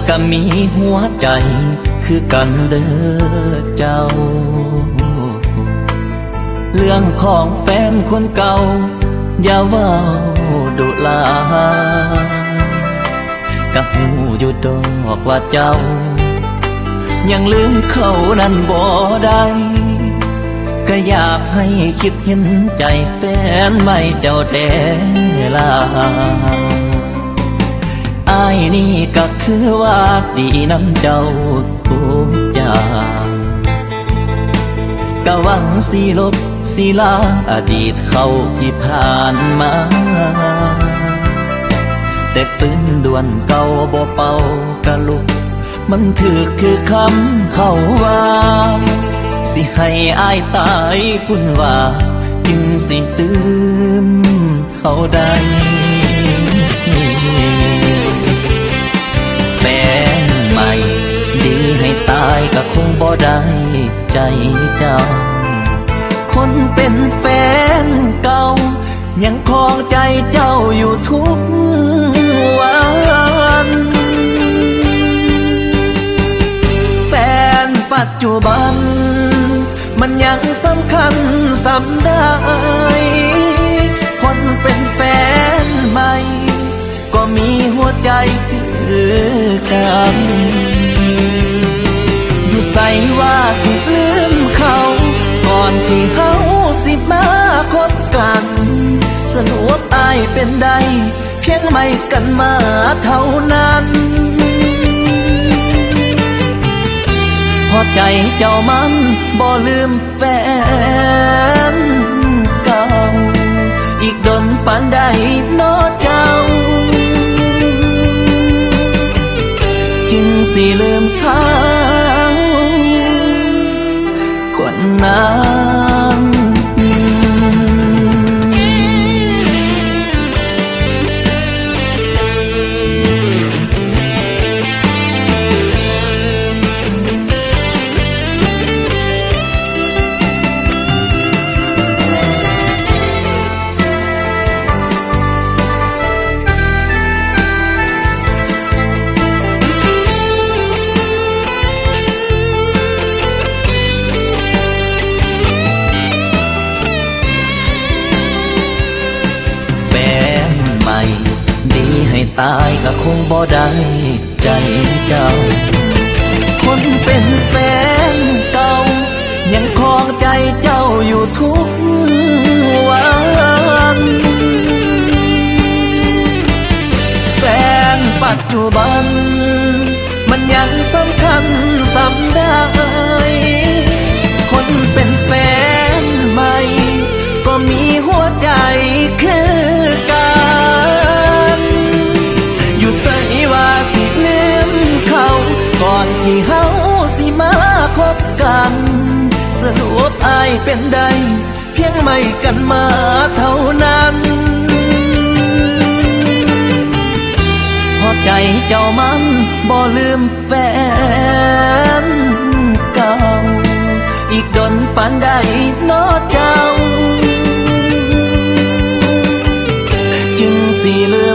ก็มีหัวใจคือกันเด้อเจ้าเรื่องของแฟนคนเก่าอย่าเว้าดุลากับหูอยู่ดอกว่าเจ้ายังลืมเขานั้นบ่ได้ก็อยากให้คิดเห็นใจแฟนไม่เจ้าแต่ลาอ้ายนี่ก็คือว่าดีน้ำเจ้าทุกอย่างก็หวังสิลบสิล้างอดีตเขาที่ผ่านมาแต่ปืนด่วนเก่าบ่เป่ากะลุกมันถือคือคำเขาว่าสิให้อายตายพุ่นว่าจึงสิตื่นเขาได้แฟนใหม่ดีให้ตายก็คงบ่ได้ใจเจ้าคนเป็นแฟนเก่ายังคลองใจเจ้าอยู่ทุกวันแฟนปัจจุบันมันยังสำคัญสำได้คนเป็นแฟนใหม่ก็มีหัวใจคือกันอยู่ใส่ว่าสิลืมเขาก่อนที่เขาสิมาคบกันสนุกอายเป็นได้เพียงไม่กันมาเท่านั้นพอใจเจ้ามันบ่ลืมแฟนเก่าอีกดนปานใดน้อเจ้าจึงสิลืมเขาคนนั้นตายก็คงบ่ได้ใจเจ้าคนเป็นแฟนเก่ายังคลองใจเจ้าอยู่ทุกวันแฟนปัจจุบันมันยังสำคัญสำได้คนเป็นแฟนใหม่ก็มีหัวใจคือกันอยู่ใส่ว่าสิลืมเขาก่อนที่เขาสิมาคบกันสรุปอายเป็นได้เพียงไม่กันมาเท่านั้นพอใจเจ้ามันบ่ลืมแฟนเก่าอีกดนปานใดน้อเจ้าจึงสิลื